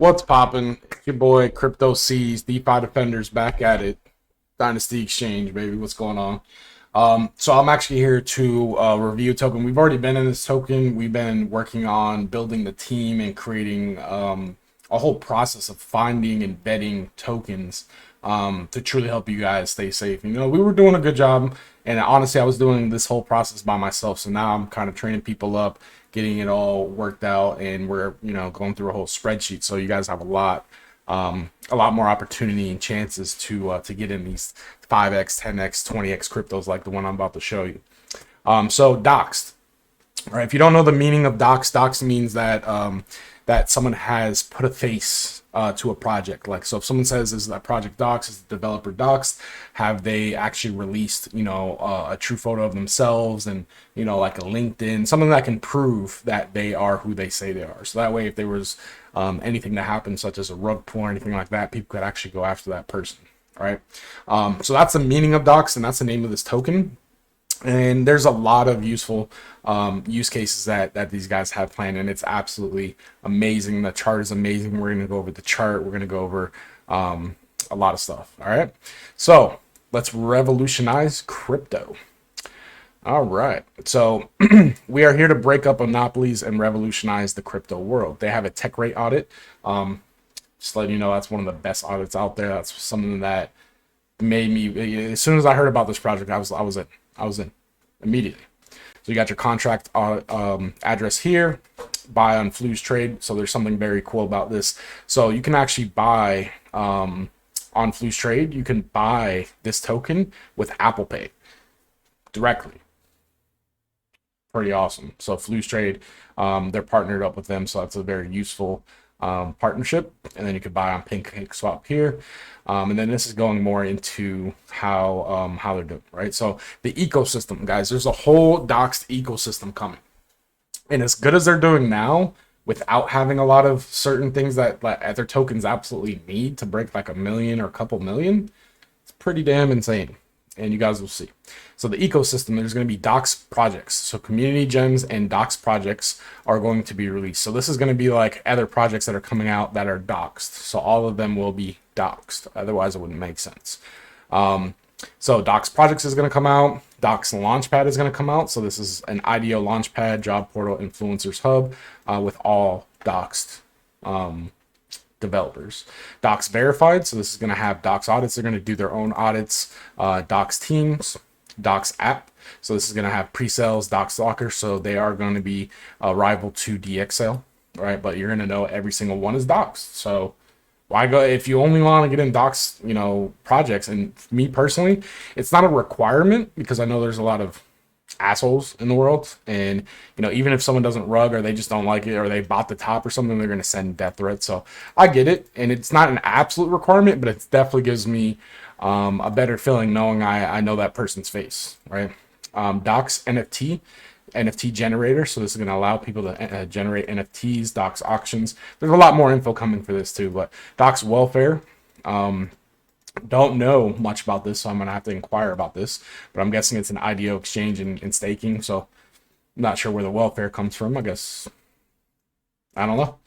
What's poppin'? It's your boy Crypto C's, DeFi Defenders back at it. Dynasty Exchange, baby. What's going on? So I'm actually here to review a token. We've already been in this token. We've been working on building the team and creating a whole process of finding and vetting tokens to truly help you guys stay safe. You know, we were doing a good job, and honestly, I was doing this whole process by myself. So now I'm kind of training people up, getting it all worked out, and we're going through a whole spreadsheet. So you guys have a lot more opportunity and chances to get in these 5x, 10x, 20x cryptos like the one I'm about to show you. So doxed. All right, if you don't know the meaning of doxed means that that someone has put a face to a project. Like, so if someone says, is that project doxed, is the developer doxed, have they actually released, a true photo of themselves and, like a LinkedIn, something that can prove that they are who they say they are. So that way, if there was anything that happened, such as a rug pull or anything like that, people could actually go after that person. All right. So that's the meaning of doxed, and that's the name of this token. And there's a lot of useful use cases that these guys have planned, and it's absolutely amazing. The chart is amazing. We're going to go over the chart. We're going to go over a lot of stuff. All right. So let's revolutionize crypto. All right. So we are here to break up monopolies and revolutionize the crypto world. They have a tech rate audit. Just letting you know, that's one of the best audits out there. That's something that made me, as soon as I heard about this project, I was in immediately. So you got your contract address here, buy on Flu's Trade. So there's something very cool about this. So you can actually buy on Flu's Trade, you can buy this token with Apple Pay directly. Pretty awesome. So Flu's Trade, they're partnered up with them. So that's a very useful partnership. And then you could buy on Pancake swap here. And then this is going more into how they're doing, right? So the ecosystem, guys, there's a whole doxed ecosystem coming. And as good as they're doing now, without having a lot of certain things that their tokens absolutely need to break like 1 million or a couple million, it's pretty damn insane. And you guys will see. So the ecosystem, there's going to be doxed projects. So community gems and doxed projects are going to be released. So this is going to be like other projects that are coming out that are doxed. So all of them will be doxed. Otherwise, it wouldn't make sense. So doxed projects is going to come out. Doxed Launchpad is going to come out. So this is an IDO Launchpad, job portal, influencers hub with all doxed developers. Docs verified, so this is going to have docs audits. They're going to do their own audits. Docs teams, docs app, so this is going to have pre-sales, docs locker, so they are going to be a rival to DXL, right? But you're going to know every single one is doxed. So why go if you only want to get in docs, projects? And me personally, it's not a requirement because I know there's a lot of assholes in the world, and even if someone doesn't rug or they just don't like it or they bought the top or something, they're going to send death threats. So I get it, and it's not an absolute requirement, but it definitely gives me a better feeling knowing I know that person's face, right? Docs NFT generator, so this is going to allow people to generate NFTs. Docs auctions, there's a lot more info coming for this too. But docs welfare, don't know much about this, so I'm gonna have to inquire about this, but I'm guessing it's an IDO exchange and staking, so I'm not sure where the welfare comes from. I guess I don't know.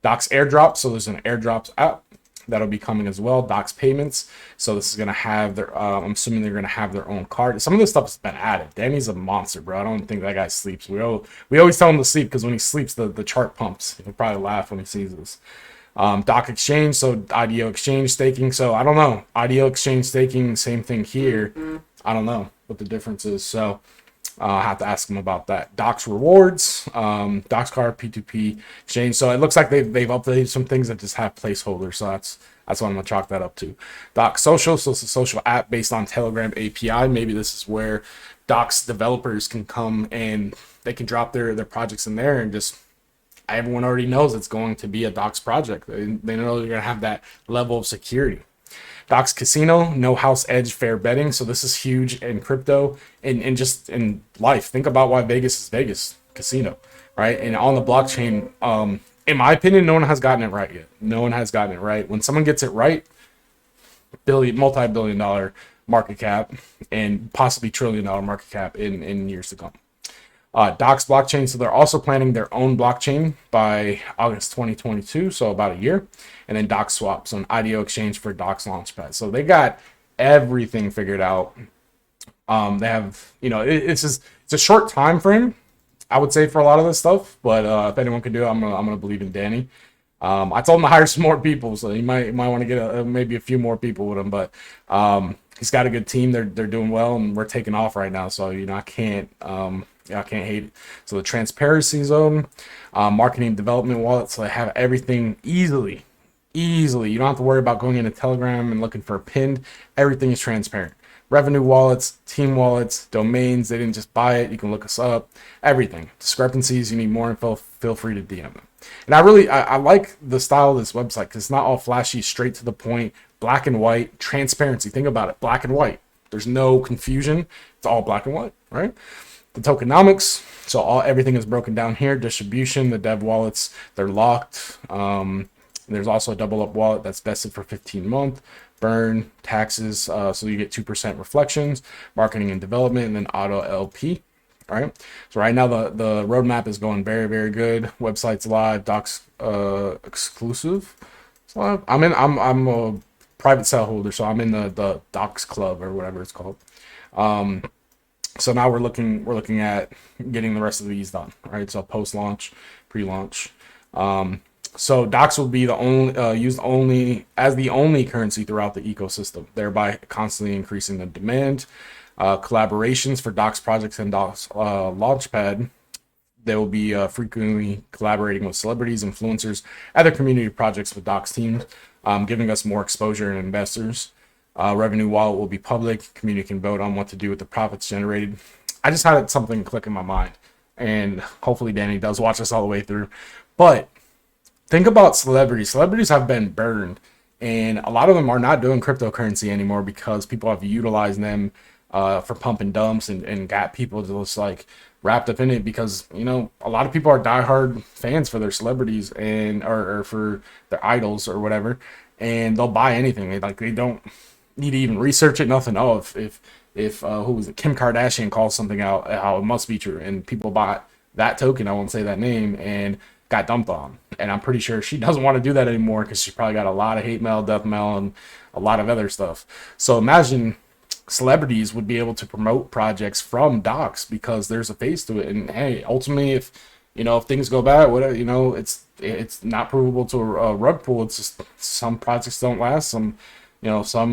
Docs airdrop, so there's an airdrops app that'll be coming as well. Docs payments, so this is gonna have their I'm assuming they're gonna have their own card. Some of this stuff has been added. Danny's a monster, bro. I don't think that guy sleeps. We always tell him to sleep because when he sleeps the chart pumps. He'll probably laugh when he sees this. Doc exchange, so IDO exchange staking. So I don't know, IDO exchange staking, same thing here. I don't know what the difference is, so I'll have to ask them about that. Docs rewards, Docs card, P2P exchange. So it looks like they've updated some things that just have placeholders, so that's what I'm gonna chalk that up to. Docs social, so it's a social app based on Telegram API. Maybe this is where Docs developers can come and they can drop their projects in there, and just everyone already knows it's going to be a docs project. They know they're going to have that level of security. Docs casino, no house edge fair betting. So this is huge in crypto and just in life. Think about why Vegas is Vegas casino, right? And on the blockchain, in my opinion, no one has gotten it right yet. No one has gotten it right. When someone gets it right, multi-billion dollar market cap and possibly $1 trillion market cap in years to come. Dox blockchain, so they're also planning their own blockchain by August 2022, so about a year. And then DOXXED, so an IDO exchange for Dox Launchpad. So they got everything figured out. They have, it's a short time frame, I would say, for a lot of this stuff. But if anyone can do it, I'm gonna believe in Danny. I told him to hire some more people, so you might want to get maybe a few more people with him. But he's got a good team. They're doing well, and we're taking off right now. So I can't hate it. So the transparency zone, marketing development wallet, so they have everything easily. You don't have to worry about going into Telegram and looking for a pin. Everything is transparent. Revenue wallets, team wallets, domains. They didn't just buy it. You can look us up. Everything. Discrepancies. You need more info. Feel free to DM them. And I like the style of this website because it's not all flashy, straight to the point, black and white, transparency. Think about it, black and white. There's no confusion. It's all black and white, right? The tokenomics. So everything is broken down here. Distribution, the dev wallets, they're locked. There's also a double up wallet that's vested for 15 months. Burn, taxes, so you get 2% reflections, marketing and development, and then auto LP. All right. So right now the roadmap is going very, very good. Website's live, docs exclusive. So I'm a private sale holder, so I'm in the docs club or whatever it's called. So now we're looking at getting the rest of these done. Right. So post launch, pre-launch. So Dox will be the only used only as the only currency throughout the ecosystem, thereby constantly increasing the demand. Collaborations for Dox projects and Dox Launchpad. They will be frequently collaborating with celebrities, influencers, other community projects with Dox teams, giving us more exposure and investors. Revenue wallet will be public. Community can vote on what to do with the profits generated. I just had something click in my mind, and hopefully Danny does watch us all the way through. But think about celebrities. Celebrities have been burned, and a lot of them are not doing cryptocurrency anymore because people have utilized them for pump and dumps and got people just like wrapped up in it because, a lot of people are diehard fans for their celebrities and or for their idols or whatever, and they'll buy anything. They don't need to even research it, nothing. Oh, if who was it? Kim Kardashian calls something out, how it must be true, and people bought that token, I won't say that name, and got dumped on. And I'm pretty sure she doesn't want to do that anymore because she probably got a lot of hate mail, death mail, and a lot of other stuff. So imagine celebrities would be able to promote projects from Dox because there's a face to it. And hey, ultimately, if things go bad, whatever, it's not provable to a rug pull. It's just some projects don't last. Some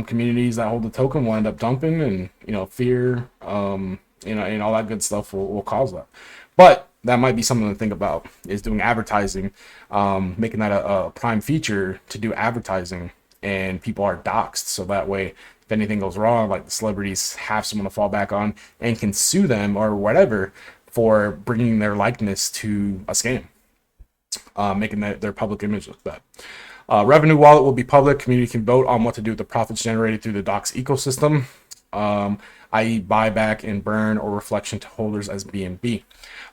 communities that hold the token will end up dumping, and fear, and all that good stuff will cause that. But that might be something to think about, is doing advertising, making that a prime feature to do advertising, and people are doxed. So that way, if anything goes wrong, like the celebrities have someone to fall back on and can sue them or whatever for bringing their likeness to a scam, making their public image look bad. Revenue wallet will be public. Community can vote on what to do with the profits generated through the Dox ecosystem, i.e. buyback and burn or reflection to holders as BNB.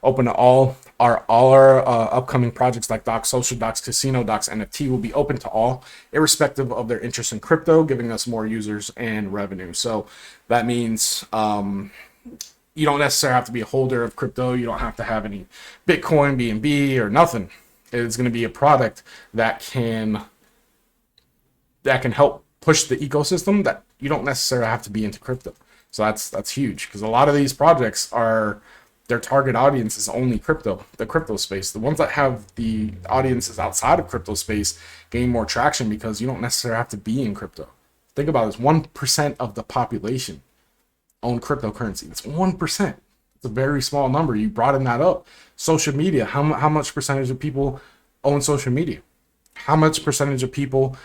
Open to all our upcoming projects like Dox Social, Dox Casino, Dox NFT will be open to all, irrespective of their interest in crypto, giving us more users and revenue. So that means you don't necessarily have to be a holder of crypto. You don't have to have any Bitcoin, BNB, or nothing. It's going to be a product that can help push the ecosystem, that you don't necessarily have to be into crypto. So that's huge, because a lot of these projects their target audience is only the crypto space. The ones that have the audiences outside of crypto space gain more traction because you don't necessarily have to be in crypto. Think about this: 1% of the population own cryptocurrency. It's 1%. It's a very small number. You brought in that up. Social media. How much percentage of people own social media? How much percentage of people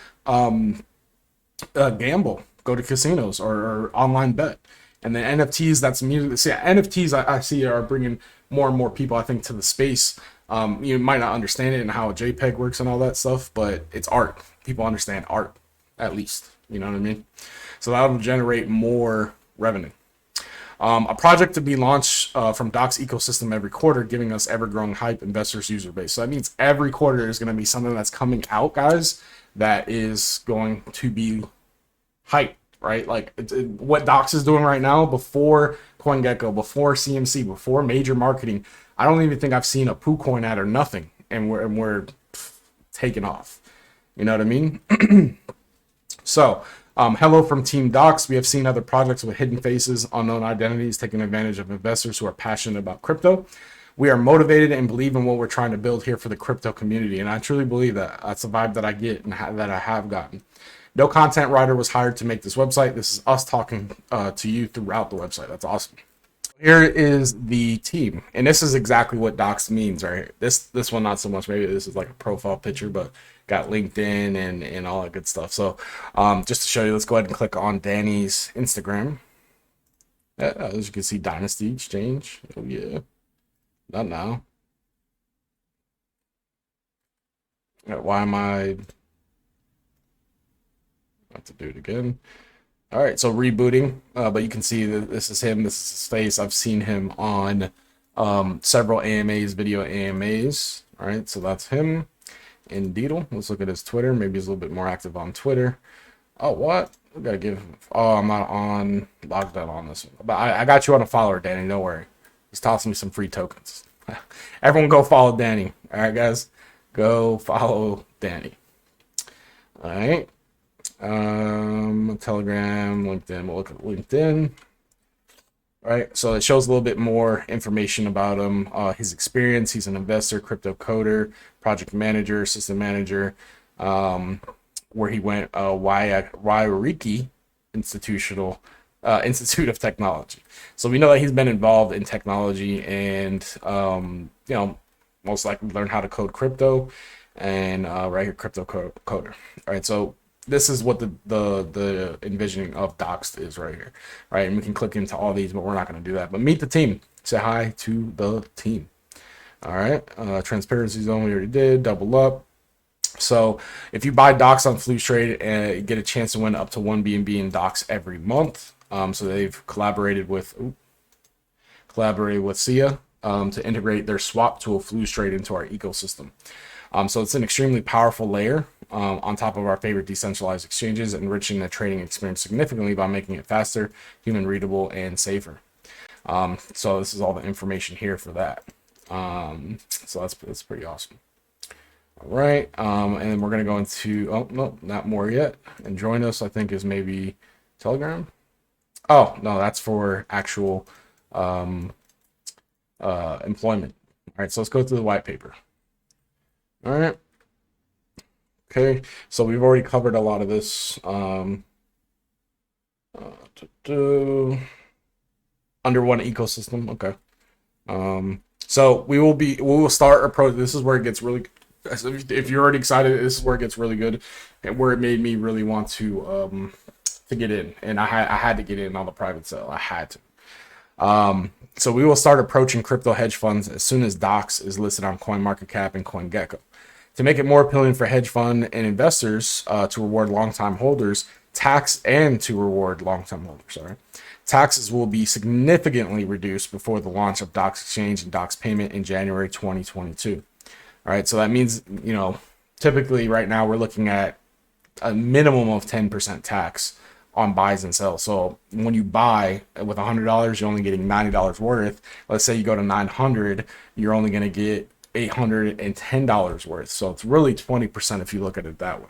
gamble, go to casinos, or online bet? And then NFTs, that's music. See, NFTs I see are bringing more and more people, I think, to the space. You might not understand it and how a JPEG works and all that stuff, but it's art. People understand art, at least. You know what I mean? So that will generate more revenue. A project to be launched from Dox ecosystem every quarter, giving us ever-growing hype, investors, user base. So that means every quarter there's going to be something that's coming out, guys, that is going to be hype. Right, like what Dox is doing right now before CoinGecko, before CMC, before major marketing, I don't even think I've seen a poo coin ad or nothing, and we're taking off. You know what I mean? So, hello from Team Docs. We have seen other projects with hidden faces, unknown identities, taking advantage of investors who are passionate about crypto. We are motivated and believe in what we're trying to build here for the crypto community, and I truly believe that. That's the vibe that I get and that I have gotten. No content writer was hired to make this website. This is us talking to you throughout the website. That's awesome. Here is the team, and this is exactly what docs means right here. This one not so much. Maybe this is like a profile picture, but got LinkedIn and all that good stuff. So just to show you, let's go ahead and click on Danny's Instagram. As you can see, Dynasty Exchange. Oh yeah, not now. Why am I have to do it again? All right, so rebooting, but you can see that this is him. This is his face. I've seen him on several AMAs, video AMAs. All right, so that's him. Indeedle. Let's look at his Twitter. Maybe he's a little bit more active on Twitter. Oh, what? We gotta give. Oh, I'm not on logged out on this one. But I got you on a follower, Danny. Don't worry. He's tossing me some free tokens. Everyone, go follow Danny. All right, guys, go follow Danny. All right. Telegram, LinkedIn. We'll look at LinkedIn. All right, so it shows a little bit more information about him, his experience. He's an investor, crypto coder, project manager, system manager, where he went, Wairiki Institute of Technology. So we know that he's been involved in technology and, you know, most likely learned how to code crypto, and right here, crypto coder. All right, so this is what the envisioning of DOXXED is right here, right? And we can click into all these, but we're not going to do that. But meet the team. Say hi to the team. All right. Transparency zone we already did. Double up. So if you buy DOXXED on Flutrade, you get a chance to win up to 1 BNB in DOXXED every month. So they've collaborated with SIA to integrate their swap tool Flutrade into our ecosystem. So it's an extremely powerful layer on top of our favorite decentralized exchanges, enriching the trading experience significantly by making it faster, human readable, and safer. So this is all the information here for that. So that's pretty awesome. All right, and then we're gonna go into, oh no, not more yet. And join us, I think, is maybe Telegram. Oh no, that's for actual employment. All right, so let's go through the white paper. All right. Okay, so we've already covered a lot of this. Under one ecosystem. Okay. So we will start approach. This is where it gets really. If you're already excited, this is where it gets really good, and where it made me really want to get in. And I had to get in on the private sale. I had to. So we will start approaching crypto hedge funds as soon as DOXXED is listed on CoinMarketCap and CoinGecko. To make it more appealing for hedge fund and investors to reward long-time holders, taxes will be significantly reduced before the launch of DOXXED Exchange and DOXXED Payment in January 2022. All right, so that means, you know, typically right now we're looking at a minimum of 10% tax on buys and sells. So when you buy with $100, you're only getting $90 worth. Let's say you go to 900, you're only going to get $810 worth. So it's really 20% if you look at it that way.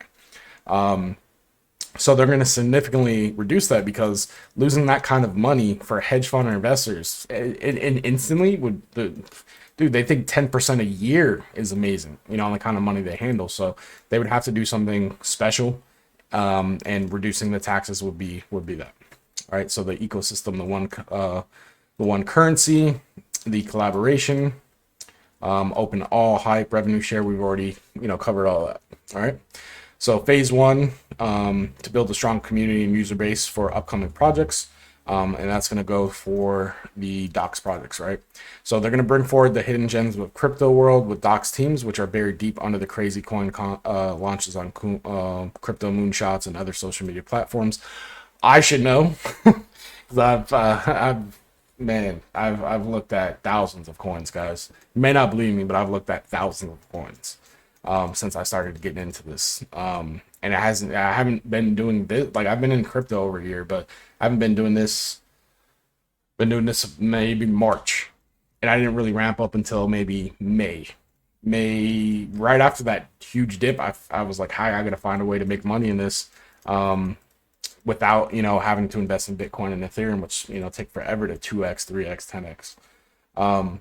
So they're going to significantly reduce that, because losing that kind of money for hedge fund or investors and instantly would, dude, they think 10% a year is amazing, you know, on the kind of money they handle. So they would have to do something special, and reducing the taxes would be that. All right. So the ecosystem, the one currency, the collaboration, open all hype, revenue share. We've already, you know, covered all that. All right. So phase one, to build a strong community and user base for upcoming projects. And that's going to go for the DOXXED projects, right? So they're going to bring forward the hidden gems of crypto world with DOXXED teams, which are buried deep under the crazy coin launches on crypto moonshots and other social media platforms. I should know, because I've looked at thousands of coins, guys. You may not believe me, but I've looked at thousands of coins since I started getting into this. And I haven't been doing this. Like, I've been in crypto over a year, but I haven't been doing this Been doing this maybe March, and I didn't really ramp up until maybe May. May, right after that huge dip, I was like, hi, I gotta find a way to make money in this, without, having to invest in Bitcoin and Ethereum, which, take forever to 2x, 3x, 10x.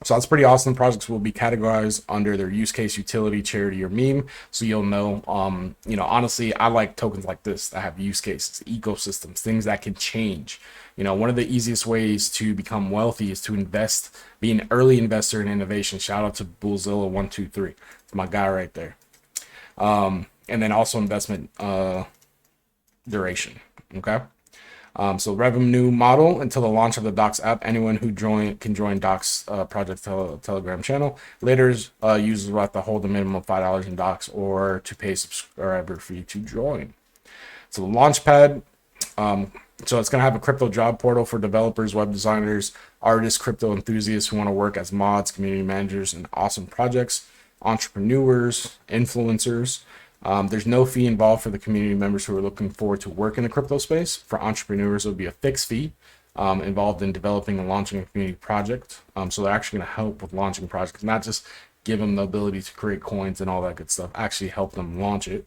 So that's pretty awesome. Projects will be categorized under their use case, utility, charity, or meme. So you'll know, honestly, I like tokens like this that have use cases, ecosystems, things that can change. One of the easiest ways to become wealthy is to invest, be an early investor in innovation. Shout out to Bullzilla123. It's my guy right there. And then also investment duration. Okay. So revenue model: until the launch of the Docs app, anyone who can join Docs project Telegram channel. Later, users will have to hold a minimum of $5 in Docs or to pay subscriber fee to join. So the Launchpad. So it's going to have a crypto job portal for developers, web designers, artists, crypto enthusiasts who want to work as mods, community managers, and awesome projects, entrepreneurs, influencers. There's no fee involved for the community members who are looking forward to work in the crypto space. For entrepreneurs, it will be a fixed fee involved in developing and launching a community project. So they're actually going to help with launching projects, not just give them the ability to create coins and all that good stuff, actually help them launch it.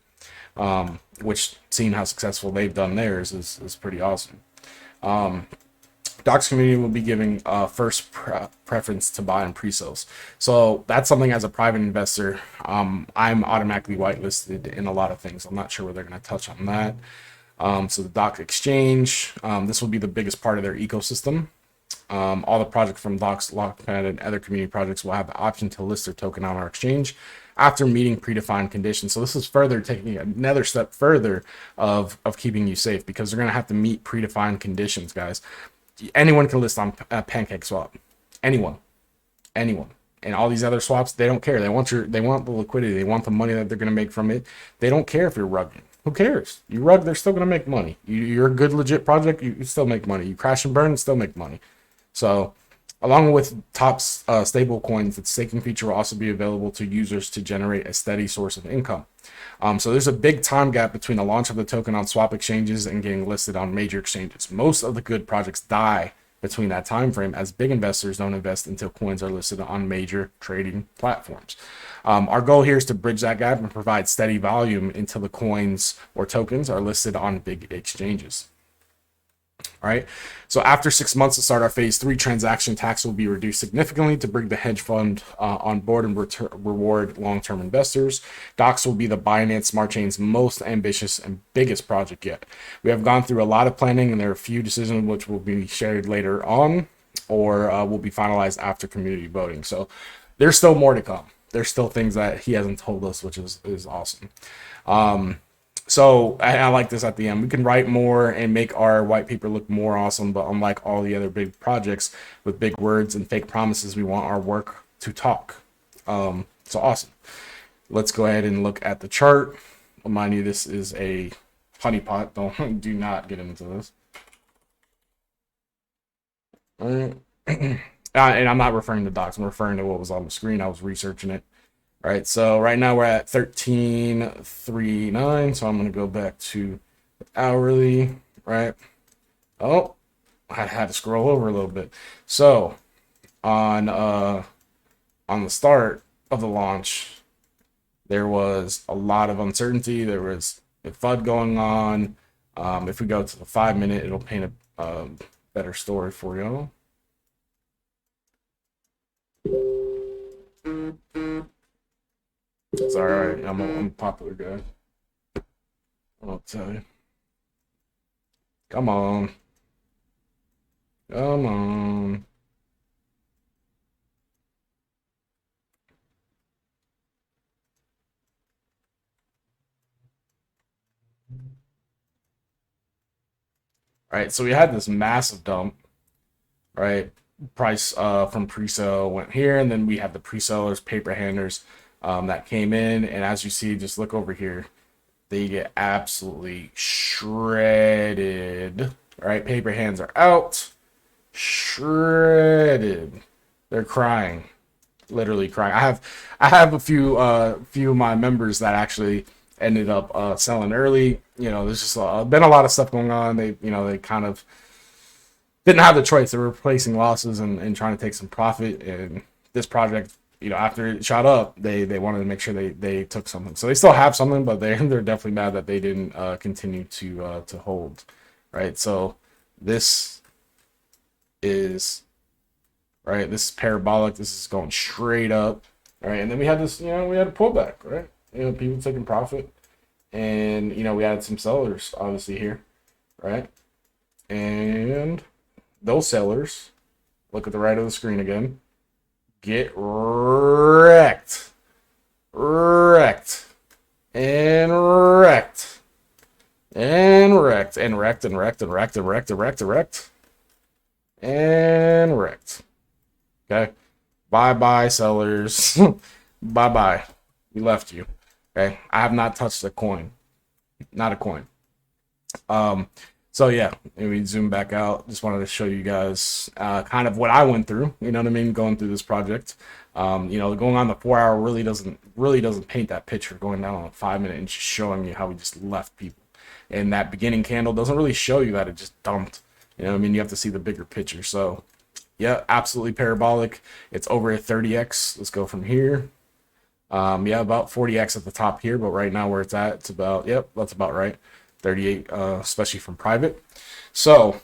Which, seeing how successful they've done theirs, is pretty awesome. Docs community will be giving first preference to buy and pre-sales. So that's something, as a private investor, I'm automatically whitelisted in a lot of things. I'm not sure where they're going to touch on that. So the Docs exchange, this will be the biggest part of their ecosystem. All the projects from Docs, Launchpad, and other community projects will have the option to list their token on our exchange after meeting predefined conditions. So this is further taking another step further of keeping you safe, because they're going to have to meet predefined conditions, guys. Anyone can list on Pancake swap. Anyone. And all these other swaps, they don't care. They want the liquidity. They want the money that they're going to make from it. They don't care if you're rugging. Who cares? You rug, they're still going to make money. You're a good, legit project, you still make money. You crash and burn, still make money. So, along with top stable coins, the staking feature will also be available to users to generate a steady source of income. So there's a big time gap between the launch of the token on swap exchanges and getting listed on major exchanges. Most of the good projects die between that time frame, as big investors don't invest until coins are listed on major trading platforms. Our goal here is to bridge that gap and provide steady volume until the coins or tokens are listed on big exchanges. All right. So after 6 months to start our phase 3, transaction tax will be reduced significantly to bring the hedge fund on board and reward long-term investors. Docs will be the Binance Smart Chain's most ambitious and biggest project yet. We have gone through a lot of planning, and there are a few decisions which will be shared later on, or will be finalized after community voting. So there's still more to come. There's still things that he hasn't told us, which is awesome. So I like this at the end. We can write more and make our white paper look more awesome, but unlike all the other big projects with big words and fake promises, we want our work to talk. So awesome. Let's go ahead and look at the chart. Remind you, this is a honeypot. Do not get into this. All right. And I'm not referring to docs. I'm referring to what was on the screen. I was researching it. All right, so right now we're at 13.39, so I'm going to go back to hourly, right? Oh, I had to scroll over a little bit. So on the start of the launch, there was a lot of uncertainty. There was a FUD going on. If we go to the 5-minute, it'll paint a better story for y'all. It's all right. I'm a popular guy. I'll tell you. Come on. Come on. All right, so we had this massive dump, right? Price from pre-sale went here, and then we have the pre-sellers, paper handlers that came in, and as you see, just look over here, they get absolutely shredded. Right, paper hands are out, shredded. They're crying, literally crying. I have a few of my members that actually ended up selling early. There's just been a lot of stuff going on. They didn't have the choice. They were replacing losses and trying to take some profit. And this project, you know, after it shot up, they wanted to make sure they took something. So they still have something, but they're definitely mad that they didn't continue to hold, right? So this is right. This is parabolic. This is going straight up, right? And then we had this, you know, we had a pullback, right? You know, people taking profit, and you know, we had some sellers obviously here, right? And those sellers, look at the right of the screen again, get wrecked, wrecked, and wrecked, and wrecked, and wrecked, and wrecked, and wrecked, and wrecked, and wrecked, and wrecked, and wrecked. Okay, bye bye sellers, bye bye. We left you. Okay, I have not touched a coin, not a coin. So yeah, we zoom back out. Just wanted to show you guys kind of what I went through. You know what I mean? Going through this project. You know, going on the 4 hour really doesn't paint that picture. Going down on a 5 minute and just showing you how we just left people. And that beginning candle doesn't really show you that it just dumped. You know what I mean? You have to see the bigger picture. So yeah, absolutely parabolic. It's over at 30x. Let's go from here. Yeah, about 40x at the top here, but right now where it's at, it's about, yep, that's about right. 38, especially from private. So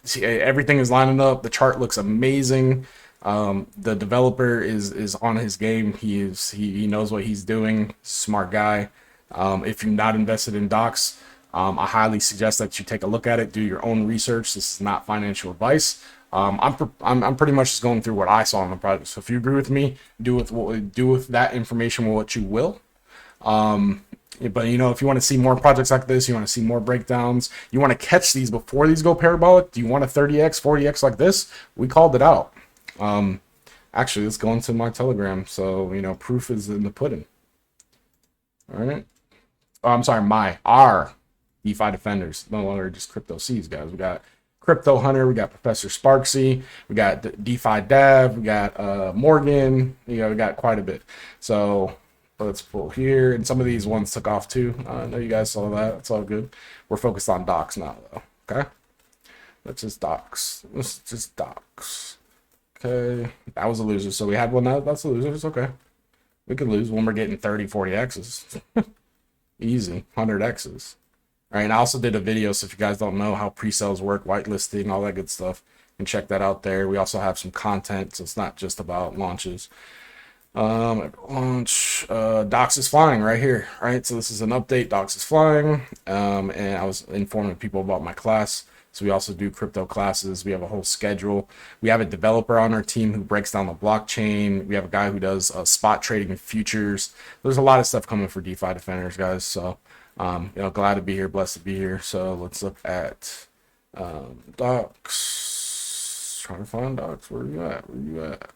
see, everything is lining up. The chart looks amazing. The developer is on his game. He knows what he's doing. Smart guy. If you're not invested in docs, I highly suggest that you take a look at it, do your own research. This is not financial advice. I'm pretty much just going through what I saw in the project. So if you agree with me, do with that information what you will. But you know, if you want to see more projects like this, you want to see more breakdowns, you want to catch these before these go parabolic, do you want a 30x 40x like this? We called it out. Actually, let's go into my Telegram. So you know, proof is in the pudding. All right. Oh, I'm sorry, our DeFi defenders, no longer just crypto C's, guys. We got Crypto Hunter, we got Professor Sparksy, we got DeFi Dav, we got Morgan, you know, we got quite a bit. So let's pull here, and some of these ones took off too. I know you guys saw that. It's all good. We're focused on docs now, though. Okay, let's just docs. Let's just docs. Okay, that was a loser. So we had one that's a loser. It's okay. We could lose when we're getting 30, 40 X's. Easy, 100 X's. All right, and I also did a video, so if you guys don't know how pre-sales work, whitelisting, all that good stuff, you can check that out there. We also have some content, so it's not just about launches. Launch, Docs is flying right here, right? So this is an update. Docs is flying, and I was informing people about my class. So we also do crypto classes. We have a whole schedule. We have a developer on our team who breaks down the blockchain. We have a guy who does spot trading and futures. There's a lot of stuff coming for DeFi defenders, guys. So you know, glad to be here, blessed to be here. So let's look at Docs. Trying to find Docs. Where are you at? Where are you at?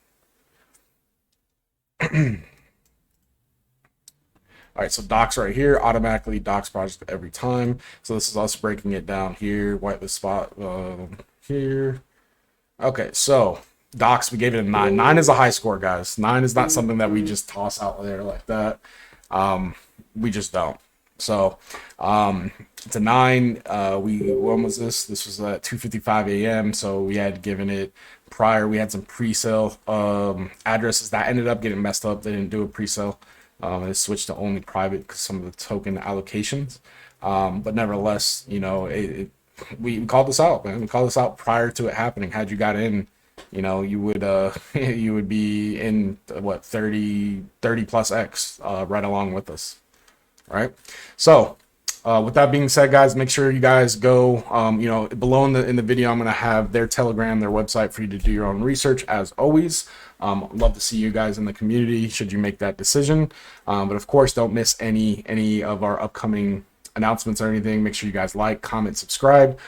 All right, so docs right here, automatically docs project every time. So this is us breaking it down here, whitelist spot here. Okay, so docs, we gave it a 9. 9 is a high score, guys. 9 is not something that we just toss out there like that. We just don't. So it's a 9. When was this? This was at 2:55 a.m. So we had given it prior. We had some pre-sale addresses that ended up getting messed up. They didn't do a pre-sale. It switched to only private because some of the token allocations. But nevertheless, you know, we called this out, man. We called this out prior to it happening. Had you got in, you know, you would you would be in what 30 plus X right along with us. Right. So with that being said, guys, make sure you guys go, you know, below in the video, I'm going to have their Telegram, their website for you to do your own research as always. Love to see you guys in the community should you make that decision. But of course, don't miss any of our upcoming announcements or anything. Make sure you guys like, comment, subscribe,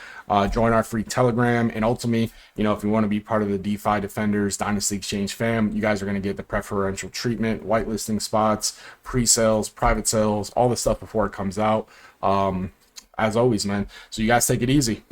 join our free Telegram. And ultimately, you know, if you want to be part of the DeFi Defenders Dynasty Exchange fam, you guys are going to get the preferential treatment, whitelisting spots, pre-sales, private sales, all the stuff before it comes out. As always, man. So you guys take it easy.